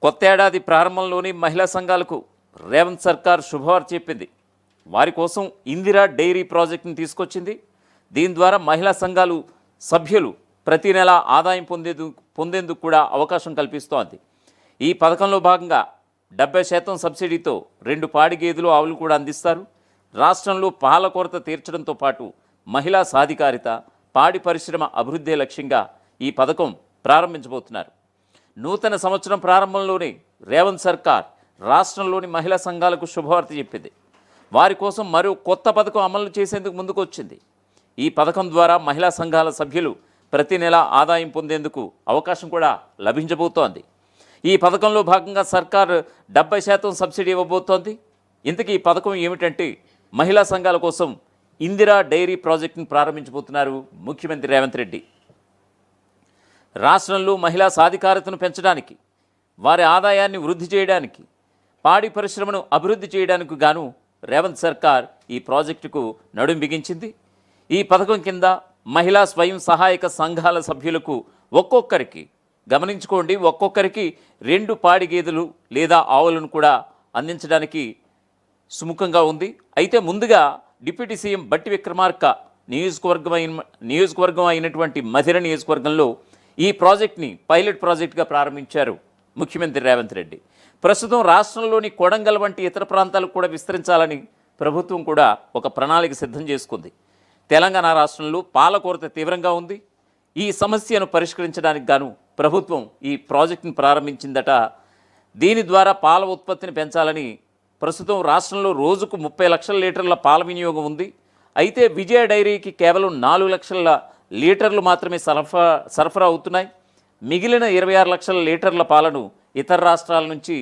కొత్త ఏడాది ప్రారంభంలోని మహిళా సంఘాలకు రేవంత్ సర్కార్ శుభవార్త చెప్పింది. వారి కోసం ఇందిరా డైరీ ప్రాజెక్టును తీసుకొచ్చింది. దీని ద్వారా మహిళా సంఘాలు సభ్యులు ప్రతి నెల ఆదాయం పొందేందుకు కూడా అవకాశం కల్పిస్తోంది. ఈ పథకంలో భాగంగా 70% సబ్సిడీతో 2 పాడి గేదెలు ఆవులు కూడా అందిస్తారు. రాష్ట్రంలో పాల కొరత తీర్చడంతో పాటు మహిళా సాధికారిత, పాడి పరిశ్రమ అభివృద్ధి లక్ష్యంగా ఈ పథకం ప్రారంభించబోతున్నారు. నూతన సంవత్సరం ప్రారంభంలోనే రేవంత్ సర్కార్ రాష్ట్రంలోని మహిళా సంఘాలకు శుభవార్త చెప్పింది. వారి కోసం మరో కొత్త పథకం అమలు చేసేందుకు ముందుకు వచ్చింది. ఈ పథకం ద్వారా మహిళా సంఘాల సభ్యులు ప్రతి నెల ఆదాయం పొందేందుకు అవకాశం కూడా లభించబోతోంది. ఈ పథకంలో భాగంగా సర్కార్ 70% సబ్సిడీ ఇవ్వబోతోంది. ఇంతకీ ఈ పథకం ఏమిటంటే, మహిళా సంఘాల కోసం ఇందిరా డైరీ ప్రాజెక్టును ప్రారంభించబోతున్నారు ముఖ్యమంత్రి రేవంత్ రెడ్డి. రాష్ట్రంలో మహిళా సాధికారతను పెంచడానికి, వారి ఆదాయాన్ని వృద్ధి చేయడానికి, పాడి పరిశ్రమను అభివృద్ధి చేయడానికి గాను రేవంత్ సర్కార్ ఈ ప్రాజెక్టుకు నడుం బిగించింది. ఈ పథకం కింద మహిళా స్వయం సహాయక సంఘాల సభ్యులకు ఒక్కొక్కరికి 2 పాడి గేదెలు లేదా ఆవులను కూడా అందించడానికి సుముఖంగా ఉంది. అయితే ముందుగా డిప్యూటీ సీఎం బట్టి విక్రమార్క నియోజకవర్గం అయినటువంటి మధిర నియోజకవర్గంలో ఈ ప్రాజెక్ట్ని పైలట్ ప్రాజెక్టుగా ప్రారంభించారు ముఖ్యమంత్రి రేవంత్ రెడ్డి. ప్రస్తుతం రాష్ట్రంలోని కొడంగల్ వంటి ఇతర ప్రాంతాలకు కూడా విస్తరించాలని ప్రభుత్వం కూడా ఒక ప్రణాళిక సిద్ధం చేసుకుంది. తెలంగాణ రాష్ట్రంలో పాల కొరత తీవ్రంగా ఉంది. ఈ సమస్యను పరిష్కరించడానికి గాను ప్రభుత్వం ఈ ప్రాజెక్టును ప్రారంభించిందట. దీని ద్వారా పాల ఉత్పత్తిని పెంచాలని ప్రస్తుతం రాష్ట్రంలో రోజుకు 30 లక్షల లీటర్ల పాల వినియోగం ఉంది. అయితే విజయ డైరీకి కేవలం 4 లక్షల లీటర్లు మాత్రమే సరఫరా అవుతున్నాయి. మిగిలిన 26 లక్షల లీటర్ల పాలను ఇతర రాష్ట్రాల నుంచి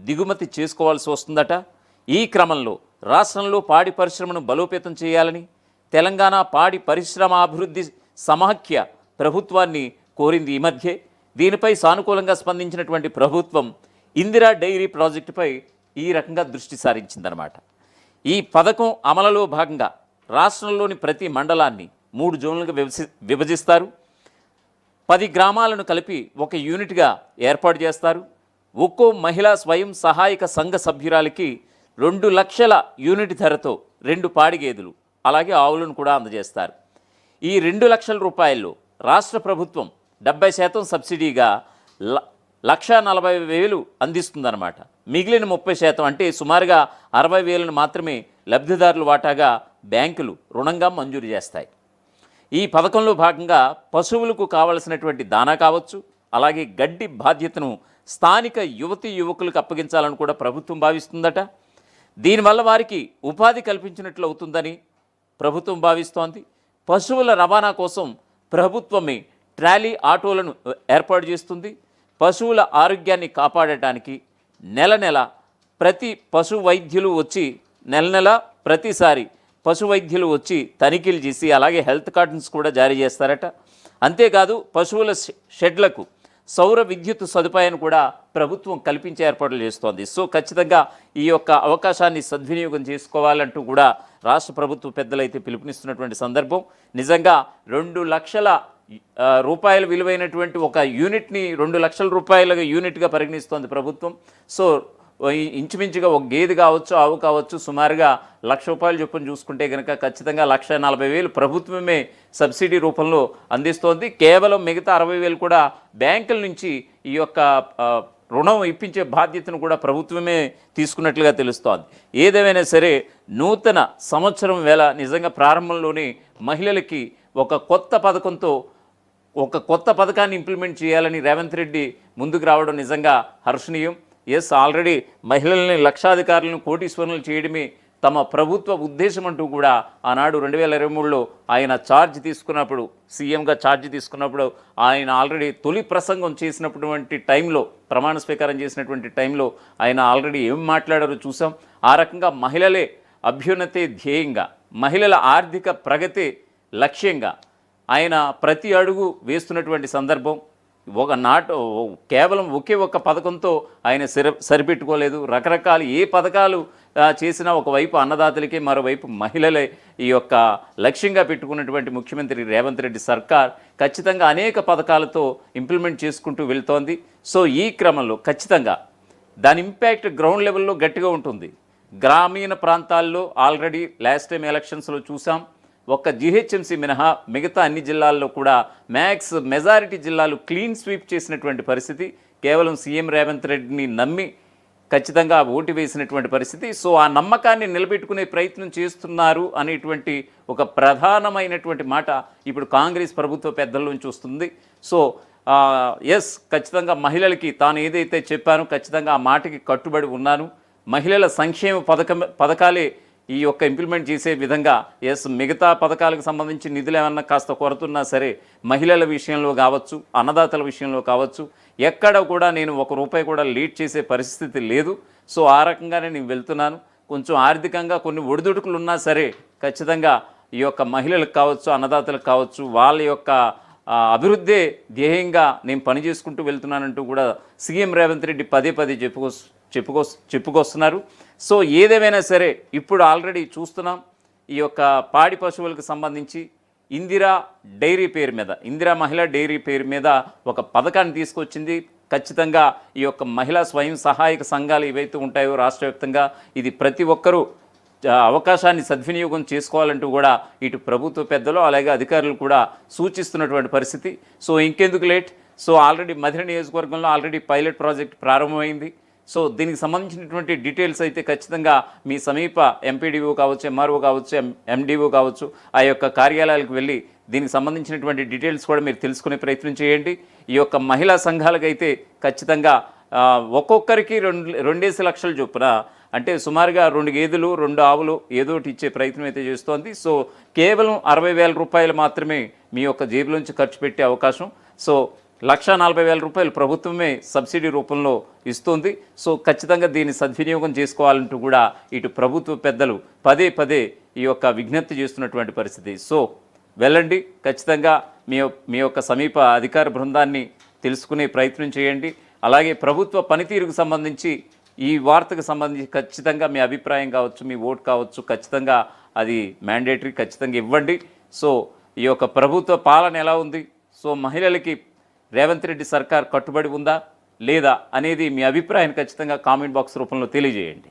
దిగుమతి చేసుకోవాల్సి వస్తుందట. ఈ క్రమంలో రాష్ట్రంలో పాడి పరిశ్రమను బలోపేతం చేయాలని తెలంగాణ పాడి పరిశ్రమాభివృద్ధి సమాఖ్య ప్రభుత్వాన్ని కోరింది. ఈ మధ్యే దీనిపై సానుకూలంగా స్పందించినటువంటి ప్రభుత్వం ఇందిరా డైరీ ప్రాజెక్టుపై ఈ రకంగా దృష్టి సారించిందనమాట. ఈ పథకం అమలులో భాగంగా రాష్ట్రంలోని ప్రతి మండలాన్ని 3 జోన్లుగా విభజిస్తారు. 10 గ్రామాలను కలిపి ఒక యూనిట్గా ఏర్పాటు చేస్తారు. ఒక్కో మహిళా స్వయం సహాయక సంఘ సభ్యురాలికి 2 లక్షల యూనిట్ ధరతో 2 పాడి గేదెలు అలాగే ఆవులను కూడా అందజేస్తారు. ఈ 2 లక్షల రూపాయల్లో రాష్ట్ర ప్రభుత్వం 70% సబ్సిడీగా 1,40,000 అందిస్తుందన్నమాట. మిగిలిన 30% అంటే సుమారుగా 60,000 మాత్రమే లబ్ధిదారుల వాటాగా బ్యాంకులు రుణంగా మంజూరు చేస్తాయి. ఈ పథకంలో భాగంగా పశువులకు కావలసినటువంటి దానా కావచ్చు, అలాగే గడ్డి బాధ్యతను స్థానిక యువకులకు అప్పగించాలని కూడా ప్రభుత్వం భావిస్తుందట. దీనివల్ల వారికి ఉపాధి కల్పించినట్లు అవుతుందని ప్రభుత్వం భావిస్తోంది. పశువుల రవాణా కోసం ప్రభుత్వమే ట్రాలీ ఆటోలను ఏర్పాటు చేస్తుంది. పశువుల ఆరోగ్యాన్ని కాపాడటానికి నెల ప్రతి పశు వైద్యులు వచ్చి ప్రతిసారి పశు వైద్యులు వచ్చి తనిఖీలు చేసి అలాగే హెల్త్ కార్డ్స్ కూడా జారీ చేస్తారట. అంతేకాదు పశువుల షెడ్లకు సౌర విద్యుత్ సదుపాయాన్ని కూడా ప్రభుత్వం కల్పించే ఏర్పాట్లు చేస్తోంది. సో ఖచ్చితంగా ఈ యొక్క అవకాశాన్ని సద్వినియోగం చేసుకోవాలంటూ కూడా రాష్ట్ర ప్రభుత్వ పెద్దలైతే పిలుపునిస్తున్నటువంటి సందర్భం. నిజంగా 2 లక్షల రూపాయల విలువైనటువంటి ఒక యూనిట్ని 2 లక్షల రూపాయల యూనిట్గా పరిగణిస్తోంది ప్రభుత్వం. సో ఇంచుమించుగా ఒక గేదె కావచ్చు, ఆవు కావచ్చు, సుమారుగా ₹1,00,000 చొప్పున చూసుకుంటే కనుక ఖచ్చితంగా 1,40,000 ప్రభుత్వమే సబ్సిడీ రూపంలో అందిస్తోంది. కేవలం మిగతా 60,000 కూడా బ్యాంకుల నుంచి ఈ యొక్క రుణం ఇప్పించే బాధ్యతను కూడా ప్రభుత్వమే తీసుకున్నట్లుగా తెలుస్తోంది. ఏదేమైనా సరే నూతన సంవత్సరం వేళ నిజంగా ప్రారంభంలోనే మహిళలకి ఒక కొత్త పథకాన్ని ఇంప్లిమెంట్ చేయాలని రేవంత్ రెడ్డి ముందుకు రావడం నిజంగా హర్షణీయం. ఆల్రెడీ మహిళల్ని లక్షాధికారులను కోటీశ్వరులను చేయడమే తమ ప్రభుత్వ ఉద్దేశం అంటూ కూడా ఆనాడు 2023లో ఆయన సీఎంగా ఛార్జ్ తీసుకున్నప్పుడు ఆయన ఆల్రెడీ తొలి ప్రసంగం చేసినటువంటి టైంలో, ప్రమాణ స్వీకారం చేసినటువంటి టైంలో ఆయన ఆల్రెడీ ఏం మాట్లాడారో చూసాం. ఆ రకంగా మహిళలే అభ్యున్నతే ధ్యేయంగా, మహిళల ఆర్థిక ప్రగతి లక్ష్యంగా ఆయన ప్రతి అడుగు వేస్తున్నటువంటి సందర్భం. కేవలం ఒకే ఒక్క పథకంతో ఆయన సరిపెట్టుకోలేదు. రకరకాల ఏ పథకాలు చేసినా ఒకవైపు అన్నదాతలకి, మరోవైపు మహిళలే ఈ యొక్క లక్ష్యంగా పెట్టుకున్నటువంటి ముఖ్యమంత్రి రేవంత్ రెడ్డి సర్కార్ ఖచ్చితంగా అనేక పథకాలతో ఇంప్లిమెంట్ చేసుకుంటూ వెళ్తోంది. సో ఈ క్రమంలో ఖచ్చితంగా దాని ఇంపాక్ట్ గ్రౌండ్ లెవెల్లో గట్టిగా ఉంటుంది. గ్రామీణ ప్రాంతాల్లో ఆల్రెడీ లాస్ట్ టైం ఎలక్షన్స్లో చూసాం. ఒక్క జీహెచ్ఎంసీ మినహా మిగతా అన్ని జిల్లాల్లో కూడా మెజారిటీ జిల్లాలు క్లీన్ స్వీప్ చేసినటువంటి పరిస్థితి. కేవలం సీఎం రేవంత్ రెడ్డిని నమ్మి ఖచ్చితంగా ఓటు వేసినటువంటి పరిస్థితి. సో ఆ నమ్మకాన్ని నిలబెట్టుకునే ప్రయత్నం చేస్తున్నారు అనేటువంటి ఒక ప్రధానమైనటువంటి మాట ఇప్పుడు కాంగ్రెస్ ప్రభుత్వ పెద్దల నుంచి వస్తుంది. సో ఎస్, ఖచ్చితంగా మహిళలకి తాను ఏదైతే చెప్పానో ఖచ్చితంగా ఆ మాటకి కట్టుబడి ఉన్నాను. మహిళల సంక్షేమ పథకాలే ఈ యొక్క ఇంప్లిమెంట్ చేసే విధంగా ఎస్, మిగతా పథకాలకు సంబంధించి నిధులు ఏమన్నా కాస్త కొరతున్నా సరే మహిళల విషయంలో కావచ్చు, అన్నదాతల విషయంలో కావచ్చు, ఎక్కడ కూడా నేను ₹1 కూడా లీడ్ చేసే పరిస్థితి లేదు. సో ఆ రకంగానే నేను వెళ్తున్నాను. కొంచెం ఆర్థికంగా కొన్ని ఒడిదుడుకులు ఉన్నా సరే ఖచ్చితంగా ఈ యొక్క మహిళలకు కావచ్చు, అన్నదాతలకు కావచ్చు, వాళ్ళ యొక్క అభివృద్ధే ధ్యేయంగా నేను పని చేసుకుంటూ వెళ్తున్నానంటూ కూడా సీఎం రేవంత్ రెడ్డి పదే పదే చెప్పుకొస్తున్నారు. సో ఏదేమైనా సరే ఇప్పుడు ఆల్రెడీ చూస్తున్నాం ఈ యొక్క పాడి పశువులకు సంబంధించి ఇందిరా డైరీ పేరు మీద, ఇందిరా మహిళా డైరీ పేరు మీద ఒక పథకాన్ని తీసుకొచ్చింది. ఖచ్చితంగా ఈ యొక్క మహిళా స్వయం సహాయక సంఘాలు ఏవైతే ఉంటాయో రాష్ట్ర వ్యాప్తంగా ఇది ప్రతి ఒక్కరూ అవకాశాన్ని సద్వినియోగం చేసుకోవాలంటూ కూడా ఇటు ప్రభుత్వ పెద్దలు అలాగే అధికారులు కూడా సూచిస్తున్నటువంటి పరిస్థితి. సో ఇంకెందుకు లేట్, సో ఆల్రెడీ మధిర నియోజకవర్గంలో ఆల్రెడీ పైలట్ ప్రాజెక్ట్ ప్రారంభమైంది. సో దీనికి సంబంధించినటువంటి డీటెయిల్స్ అయితే ఖచ్చితంగా మీ సమీప ఎంపీడీఓ కావచ్చు, ఎంఆర్ఓ కావచ్చు, ఎండిఓ కావచ్చు, ఆ యొక్క కార్యాలయాలకు వెళ్ళి దీనికి సంబంధించినటువంటి డీటెయిల్స్ కూడా మీరు తెలుసుకునే ప్రయత్నం చేయండి. ఈ యొక్క మహిళా సంఘాలకైతే ఖచ్చితంగా ఒక్కొక్కరికి 2 లక్షల చొప్పున, అంటే సుమారుగా 2 గేదెలు 2 ఆవులు ఏదో ఒకటి ఇచ్చే ప్రయత్నం అయితే చేస్తోంది. సో కేవలం ₹60,000 మాత్రమే మీ యొక్క జేబులోంచి ఖర్చు పెట్టే అవకాశం. సో ₹1,40,000 ప్రభుత్వమే సబ్సిడీ రూపంలో ఇస్తుంది. సో ఖచ్చితంగా దీన్ని సద్వినియోగం చేసుకోవాలంటూ కూడా ఇటు ప్రభుత్వ పెద్దలు పదే ఈ యొక్క విజ్ఞప్తి చేస్తున్నటువంటి పరిస్థితి. సో వెళ్ళండి, ఖచ్చితంగా మీ యొక్క సమీప అధికార బృందాన్ని తెలుసుకునే ప్రయత్నం చేయండి. అలాగే ప్రభుత్వ పనితీరుకు సంబంధించి ఈ వార్తకు సంబంధించి ఖచ్చితంగా మీ అభిప్రాయం కావచ్చు, మీ ఓటు కావచ్చు, ఖచ్చితంగా అది మ్యాండేటరీ, ఖచ్చితంగా ఇవ్వండి. సో ఈ యొక్క ప్రభుత్వ పాలన ఎలా ఉంది, సో మహిళలకి రేవంత్ రెడ్డి సర్కార్ కట్టుబడి ఉందా లేదా అనేది మీ అభిప్రాయాన్ని ఖచ్చితంగా కామెంట్ బాక్స్ రూపంలో తెలియజేయండి.